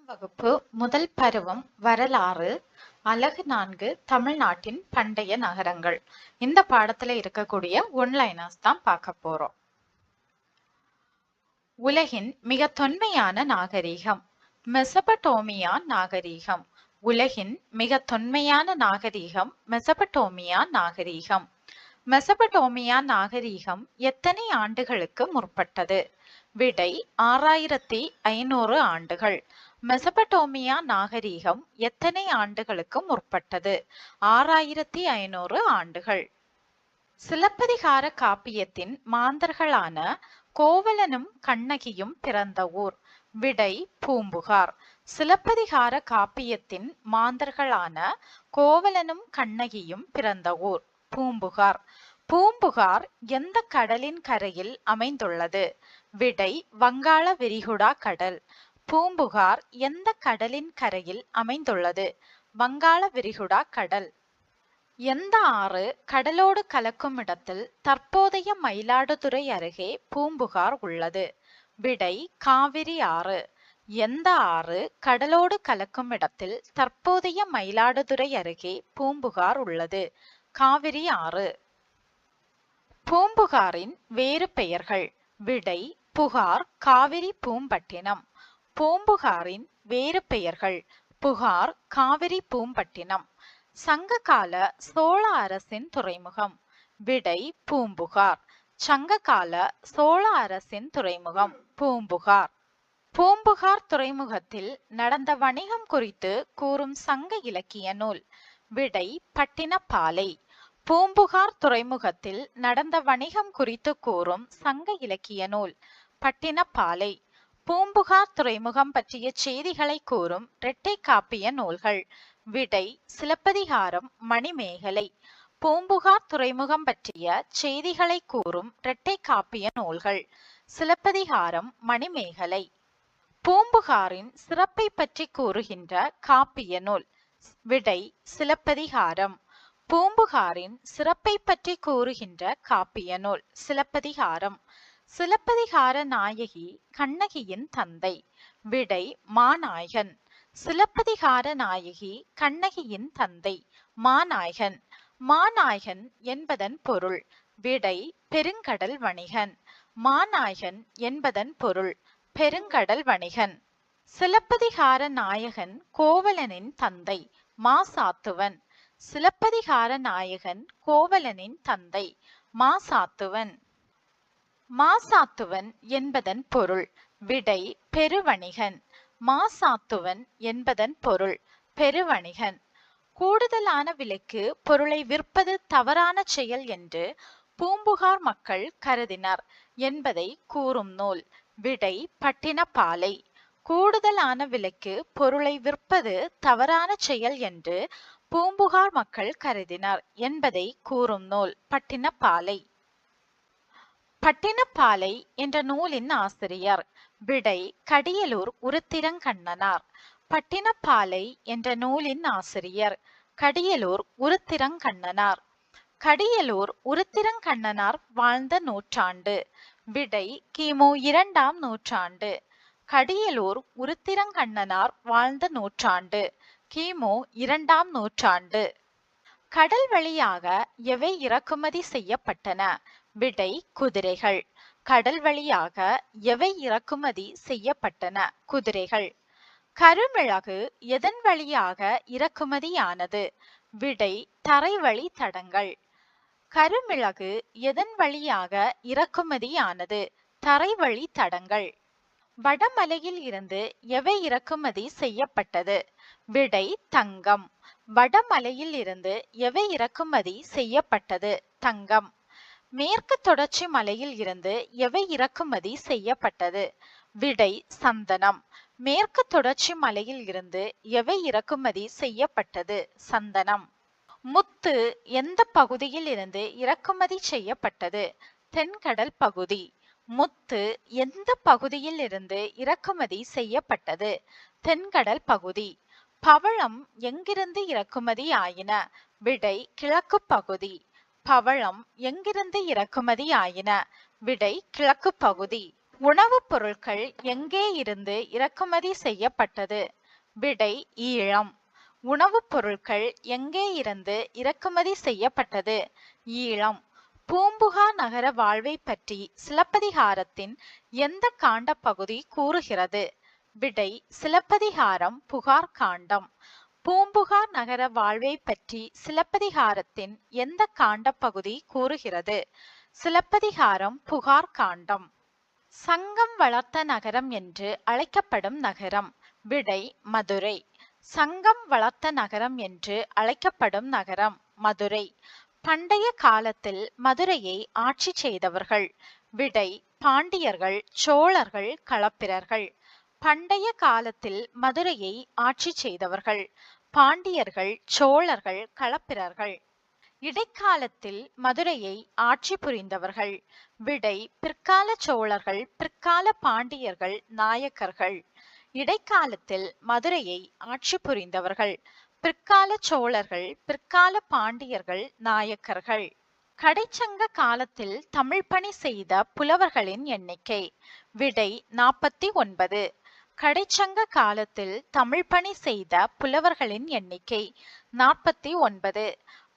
வகுப்பு முதல் பருவம் வரலாறு அலகு 4 தமிழ்நாட்டின் பண்டைய நகரங்கள். இந்த பாடத்துல இருக்கக்கூடிய ஒன்லைனர்ஸ் தான் பார்க்க போறோம். உலகின் மிக தொன்மையான நாகரீகம் மெசபடோமியா நாகரீகம். உலகின் மிக தொன்மையான நாகரீகம் மெசபடோமியா நாகரீகம். மெசபடோமியா நாகரீகம் எத்தனை ஆண்டுகளுக்கு முற்பட்டது? விடை 6500 ஆண்டுகள். மெசபடோமியா நாகரீகம் எத்தனை ஆண்டுகளுக்கு முற்பட்டது? 6500 ஆண்டுகள். சிலப்பதிகார காப்பியத்தின் மாந்தர்களான கோவலனும் கண்ணகியும் பிறந்த ஊர். விடை பூம்புகார். சிலப்பதிகார காப்பியத்தின் மாந்தர்களான கோவலனும் கண்ணகியும் பிறந்த ஊர் பூம்புகார். பூம்புகார் எந்த கடலின் கரையில் அமைந்துள்ளது? விடை வங்காள விரிகுடா கடல். பூம்புகார் எந்த கடலின் கரையில் அமைந்துள்ளது? வங்காள விரிகுடா கடல். எந்த ஆறு கடலோடு கலக்கும் இடத்தில் தற்போதைய மயிலாடுதுறை அருகே பூம்புகார் உள்ளது? விடை காவிரி ஆறு. எந்த ஆறு கடலோடு கலக்கும் இடத்தில் தற்போதைய மயிலாடுதுறை அருகே பூம்புகார் உள்ளது? காவிரி ஆறு. பூம்புகாரின் வேறு பெயர்கள். விடை புகார், காவிரி, பூம்பட்டினம். பூம்புகாரின் வேறு பெயர்கள். புகார், காவிரி, பூம்பட்டினம். சங்ககால சோழ அரசின் துறைமுகம். விடை பூம்புகார். சங்ககால சோழ அரசின் துறைமுகம் பூம்புகார். பூம்புகார் துறைமுகத்தில் நடந்த வணிகம் குறித்து கூறும் சங்க இலக்கிய நூல். விடை பட்டினப்பாலை. பூம்புகார் துறைமுகத்தில் நடந்த வணிகம் குறித்து கூறும் சங்க இலக்கிய நூல் பட்டினப்பாலை. பூம்புகார் துறைமுகம் பற்றிய செய்திகளை கூறும் இரட்டை காப்பிய நூல்கள். விடை சிலப்பதிகாரம், மணிமேகலை. பூம்புகார் துறைமுகம் பற்றிய செய்திகளை கூறும் இரட்டை காப்பிய நூல்கள் சிலப்பதிகாரம், மணிமேகலை. பூம்புகாரின் சிறப்பை பற்றி கூறுகின்ற காப்பிய நூல். விடை சிலப்பதிகாரம். பூம்புகாரின் சிறப்பை பற்றி கூறுகின்ற காப்பிய நூல் சிலப்பதிகாரம். சிலப்பதிகார நாயகி கண்ணகியின் தந்தை. விடை மாநாயகன். சிலப்பதிகார நாயகி கண்ணகியின் தந்தை மாநாயகன். மாநாயகன் என்பதன் பொருள். விடை பெருங்கடல் வணிகன். மாநாயகன் என்பதன் பொருள் பெருங்கடல் வணிகன். சிலப்பதிகார நாயகன் கோவலனின் தந்தை மாசாத்துவன். சிலப்பதிகார நாயகன் கோவலனின் தந்தை மாசாத்துவன். மாசாத்துவன் என்பதன் பொருள். விடை பெருவணிகன். மாசாத்துவன் என்பதன் பொருள் பெருவணிகன். கூடுதலான விலைக்கு பொருளை விற்பது தவறான செயல் என்று பூம்புகார் மக்கள் கருதினர் என்பதை கூறும் நூல். விடை பட்டினப்பாலை. கூடுதலான விலைக்கு பொருளை விற்பது தவறான செயல் என்று பூம்புகார் மக்கள் கருதினர் என்பதை கூறும் நூல் பட்டினப்பாலை. பட்டினப்பாலை என்ற நூலின் ஆசிரியர். விடை கடியலூர் உருத்திரங்கண்ணனார். பட்டினப்பாலை என்ற நூலின் ஆசிரியர் கடியலூர் உருத்திரங்கண்ணனார். கடியலூர் உருத்திரங்கண்ணனார் வாழ்ந்த நூற்றாண்டு. விடை கிமு 2ஆம் நூற்றாண்டு. கடியலூர் உருத்திரங்கண்ணனார் வாழ்ந்த நூற்றாண்டு கிமு 2ஆம் நூற்றாண்டு. கடல் வழியாக எவை இறக்குமதி செய்யப்பட்டன? விடை குதிரைகள். கடல் வழியாக எவை இறக்குமதி செய்யப்பட்டன? குதிரைகள். கருமிளகு எதன் வழியாக இறக்குமதியானது? விடை தரைவழி தடங்கள். கருமிளகு எதன் வழியாக இறக்குமதியானது? தரைவழி தடங்கள். வடமலையில் இருந்து எவை இறக்குமதி செய்யப்பட்டது? விடை தங்கம். வடமலையில் இருந்து எவை இறக்குமதி செய்யப்பட்டது? தங்கம். மேற்கு தொடர்ச்சி மலையில் இருந்து எவை இறக்குமதி செய்யப்பட்டது? விடை சந்தனம். மேற்கு தொடர்ச்சி மலையில் இருந்து எவை இறக்குமதி செய்யப்பட்டது? சந்தனம். முத்து எந்த பகுதியில் இருந்து இறக்குமதி செய்யப்பட்டது? தென்கடல் பகுதி. முத்து எந்த பகுதியில் இருந்து இறக்குமதி செய்யப்பட்டது? தென்கடல் பகுதி. பவளம் எங்கிருந்து இறக்குமதி ஆயின? விடை கிழக்கு பகுதி. பவளம் எங்கிருந்து இறக்குமதி ஆயின? விடை கிழக்கு பகுதி. உணவுப் பொருட்கள் எங்கே இருந்து இறக்குமதி செய்யப்பட்டது? விடை ஈழம். உணவுப் பொருட்கள் எங்கே இருந்து இறக்குமதி செய்யப்பட்டது? ஈழம். பூம்புகார் நகர வாழ்வை பற்றி சிலப்பதிகாரத்தின் எந்த காண்ட பகுதி கூறுகிறது? விடை சிலப்பதிகாரம் புகார் காண்டம். பூம்புகார் நகர வாழ்வை பற்றி சிலப்பதிகாரத்தின் எந்த காண்ட பகுதி கூறுகிறது? சிலப்பதிகாரம் புகார் காண்டம். சங்கம் வளர்த்த நகரம் என்று அழைக்கப்படும் நகரம்? விடை மதுரை. சங்கம் வளர்த்த நகரம் என்று அழைக்கப்படும் நகரம் மதுரை. பண்டைய காலத்தில் மதுரையை ஆட்சி செய்தவர்கள்? விடை பாண்டியர்கள், சோழர்கள், களப்பிரர்கள். பண்டைய காலத்தில் மதுரையை ஆட்சி செய்தவர்கள்? பாண்டியர்கள், சோழர்கள், களப்பிரர்கள். இடைக்காலத்தில் மதுரையை ஆட்சி புரிந்தவர்கள்? விடை பிற்கால சோழர்கள், பிற்கால பாண்டியர்கள், நாயக்கர்கள். இடைக்காலத்தில் மதுரையை ஆட்சி புரிந்தவர்கள்? பிற்கால சோழர்கள், பிற்கால பாண்டியர்கள், நாயக்கர்கள். கடைச்சங்க காலத்தில் தமிழ் பணி செய்த புலவர்களின் எண்ணிக்கை? விடை 49. கடைச்சங்க காலத்தில் தமிழ் பணி செய்த புலவர்களின் எண்ணிக்கை 49.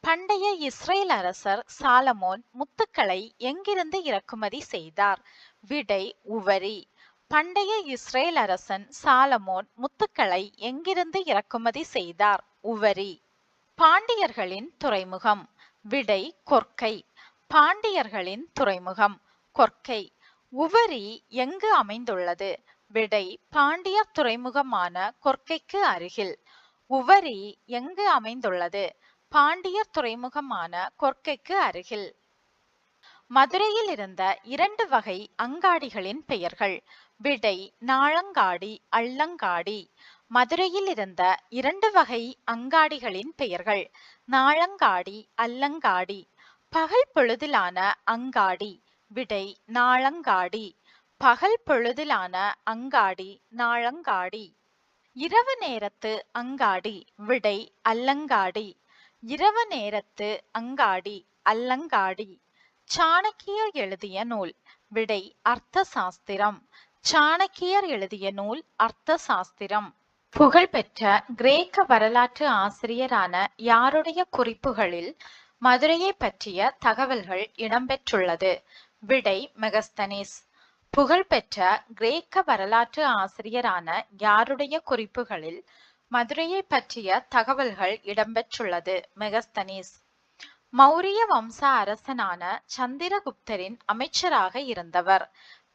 பண்டைய இஸ்ரேல் அரசர் சாலமோன் முத்துக்களை எங்கிருந்து இறக்குமதி செய்தார்? விடை உவரி. பண்டைய இஸ்ரேல் அரசன் சாலமோன் முத்துக்களை எங்கிருந்து இறக்குமதி செய்தார்? உவரி. பாண்டியர்களின் துறைமுகம்? விடை கொர்க்கை. பாண்டியர்களின் துறைமுகம் கொர்க்கை. உவரி எங்கு அமைந்துள்ளது? விடை பாண்டியர் துறைமுகமான கொர்க்கைக்கு அருகில். உவரி எங்கு அமைந்துள்ளது? பாண்டியர் துறைமுகமான கொர்க்கைக்கு அருகில். மதுரையில் இருந்த 2 வகை அங்காடிகளின் பெயர்கள்? விடை நாளங்காடி, அள்ளங்காடி. மதுரையில் இருந்த 2 வகை அங்காடிகளின் பெயர்கள்? நாளங்காடி, அல்லங்காடி. பகல் பொழுதிலான அங்காடி? விடை நாளங்காடி. பகல் பொழுதிலான அங்காடி நாளங்காடி. இரவு நேரத்து அங்காடி? விடை அல்லங்காடி. இரவு நேரத்து அங்காடி அல்லங்காடி. சாணக்கியர் எழுதிய நூல்? விடை அர்த்த சாஸ்திரம். சாணக்கியர் எழுதிய நூல் அர்த்த சாஸ்திரம். புகழ்பெற்ற கிரேக்க வரலாற்று ஆசிரியரான யாருடைய குறிப்புகளில் மதுரையை பற்றிய தகவல்கள் இடம்பெற்றுள்ளது? விடை மெகஸ்தனிஸ். புகழ்பெற்ற கிரேக்க வரலாற்று ஆசிரியரான யாருடைய குறிப்புகளில் மதுரையை பற்றிய தகவல்கள் இடம்பெற்றுள்ளது? மெகஸ்தனிஸ். மௌரிய வம்ச அரசனான சந்திரகுப்தரின் அமைச்சராக இருந்தவர்?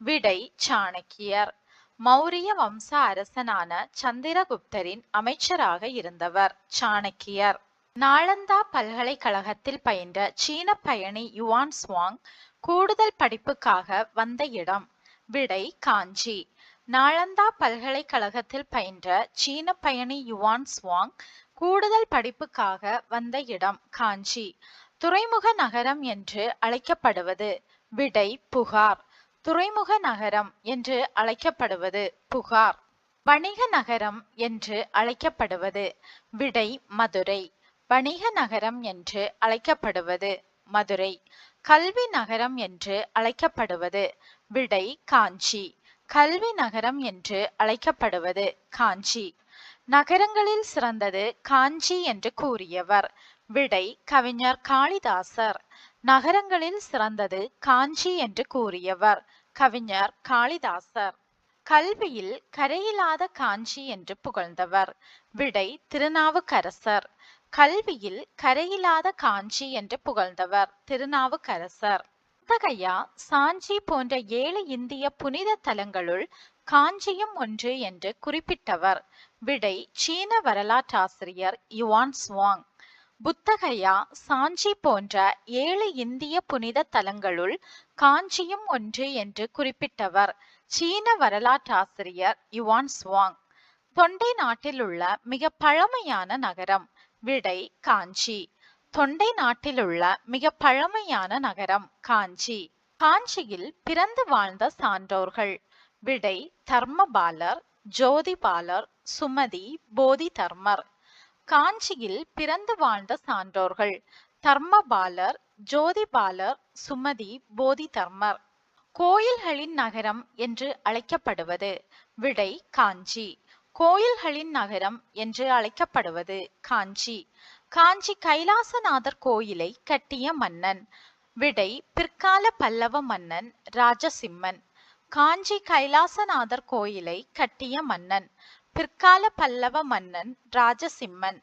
விடை சாணக்கியர். மௌரிய வம்ச அரசனான சந்திரகுப்தரின் அமைச்சராக இருந்தவர் சாணக்கியர். நாளந்தா பல்கலைக்கழகத்தில் பயின்ற சீன பயணி யுவான் சுவாங் கூடுதல் படிப்புக்காக வந்த இடம்? விடை காஞ்சி. நாளந்தா பல்கலைக்கழகத்தில் பயின்ற சீன பயணி யுவான் சுவாங் கூடுதல் படிப்புக்காக வந்த இடம் காஞ்சி. துறைமுக நகரம் என்று அழைக்கப்படுவது? விடை புகார். துறைமுக நகரம் என்று அழைக்கப்படுவது புகார். வணிக நகரம் என்று அழைக்கப்படுவது? விடை மதுரை. வணிக நகரம் என்று அழைக்கப்படுவது மதுரை. கல்வி நகரம் என்று அழைக்கப்படுவது? விடை காஞ்சி. கல்வி நகரம் என்று அழைக்கப்படுவது காஞ்சி. நகரங்களில் சிறந்தது காஞ்சி என்று கூறியவர்? விடை கவிஞர் காளிதாசர். நகரங்களில் சிறந்தது காஞ்சி என்று கூறியவர் கவிஞர் காளிதாசர். கல்வியில் கரையில்லாத காஞ்சி என்று புகழ்ந்தவர்? விடை திருநாவுக்கரசர். கல்வியில் கரையில்லாத காஞ்சி என்று புகழ்ந்தவர் திருநாவுக்கரசர். புத்தகையா, சாஞ்சி போன்ற 7 இந்திய புனித தலங்களுள் காஞ்சியும் ஒன்று என்று குறிப்பிட்டவர்? விடை சீன வரலாற்றாசிரியர் யுவான் சுவாங். புத்தகையா, சாஞ்சி போன்ற 7 இந்திய புனித தலங்களுள் காஞ்சியும் ஒன்று என்று குறிப்பிட்டவர் சீன வரலாற்றாசிரியர் யுவான் சுவாங். தொண்டை நாட்டில் உள்ள மிக பழமையான நகரம்? விடை காஞ்சி. தொண்டை நாட்டில் உள்ள மிக பழமையான நகரம் காஞ்சி. காஞ்சியில் பிறந்து வாழ்ந்த சான்றோர்கள்? விடை தர்மபாலர், ஜோதிபாலர், சுமதி, போதி தர்மர். காஞ்சியில் பிறந்து வாழ்ந்த சான்றோர்கள்? தர்மபாலர், ஜோதிபாலர், சுமதி, போதி தர்மர். கோயில்களின் நகரம் என்று அழைக்கப்படுவது? விடை காஞ்சி. கோயில்களின் நகரம் என்று அழைக்கப்படுவது காஞ்சி. காஞ்சி கைலாசநாதர் கோயிலை கட்டிய மன்னன். விடை பிற்கால பல்லவ மன்னன் ராஜசிம்மன். காஞ்சி கைலாசநாதர் கோயிலை கட்டிய மன்னன். பிற்கால பல்லவ மன்னன் ராஜசிம்மன்.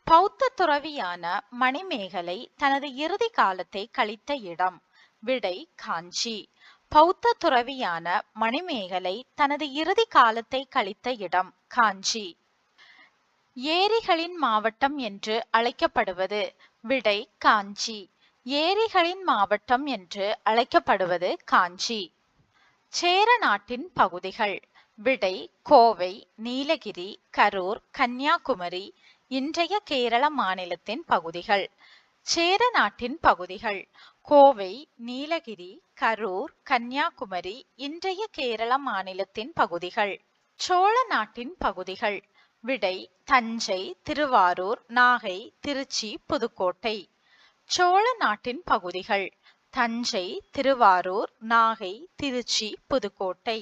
பௌத்த துறவியான மணிமேகலை தனது இறுதி காலத்தை கழித்த இடம். விடை காஞ்சி. பௌத்த துறவியான மணிமேகலை தனது இறுதி காலத்தை கழித்த இடம் காஞ்சி. ஏரிகளின் மாவட்டம் என்று அழைக்கப்படுவது. விடை காஞ்சி. ஏரிகளின் மாவட்டம் என்று அழைக்கப்படுவது காஞ்சி. சேர நாட்டின் பகுதிகள். விடை கோவை, நீலகிரி, கரூர், கன்னியாகுமரி இன்றைய கேரள மாநிலத்தின் பகுதிகள். சேர நாட்டின் பகுதிகள் கோவை, நீலகிரி, கரூர், கன்னியாகுமரி இன்றைய கேரள மாநிலத்தின் பகுதிகள். சோழ நாட்டின் பகுதிகள். விடை தஞ்சை, திருவாரூர், நாகை, திருச்சி, புதுக்கோட்டை. சோழ நாட்டின் பகுதிகள் தஞ்சை, திருவாரூர், நாகை, திருச்சி, புதுக்கோட்டை.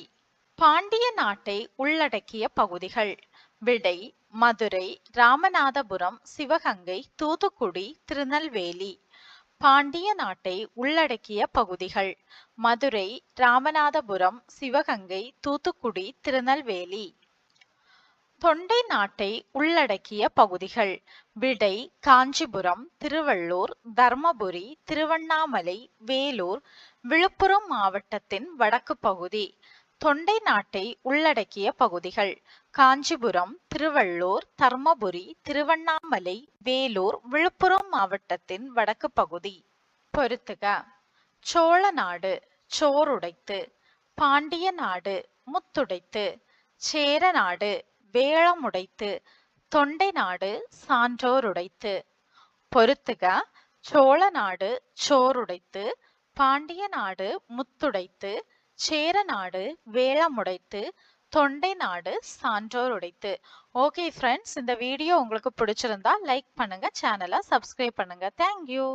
பாண்டிய நாட்டை உள்ளடக்கிய பகுதிகள். விடை மதுரை, ராமநாதபுரம், சிவகங்கை, தூத்துக்குடி, திருநெல்வேலி. பாண்டிய நாட்டை உள்ளடக்கிய பகுதிகள். மதுரை, ராமநாதபுரம், சிவகங்கை, தூத்துக்குடி, திருநெல்வேலி. தொண்டை நாட்டை உள்ளடக்கிய பகுதிகள். விடை காஞ்சிபுரம், திருவள்ளூர், தர்மபுரி, திருவண்ணாமலை, வேலூர், விழுப்புரம் மாவட்டத்தின் வடக்கு பகுதி. தொண்டை நாட்டை உள்ளடக்கிய பகுதிகள். காஞ்சிபுரம், திருவள்ளூர், தர்மபுரி, திருவண்ணாமலை, வேலூர், விழுப்புரம் மாவட்டத்தின் வடக்கு பகுதி. பொறுத்துக. சோழ நாடு சோறுடைத்து. பாண்டிய நாடு முத்துடைத்து. சேர நாடு வேளமுடைத்து. தொண்டை நாடு சான்றோருடைத்து. பொறுத்துக. சோழ நாடு சோறுடைத்து. பாண்டிய நாடு முத்துடைத்து. சேர நாடு வேளமுடைத்து. தொண்டை நாடு சான்றோர் உடைத்து. ஓகே ஃப்ரெண்ட்ஸ், இந்த வீடியோ உங்களுக்கு பிடிச்சிருந்தா லைக் பண்ணுங்க, சேனலை சப்ஸ்கிரைப் பண்ணுங்க. தேங்க்யூ.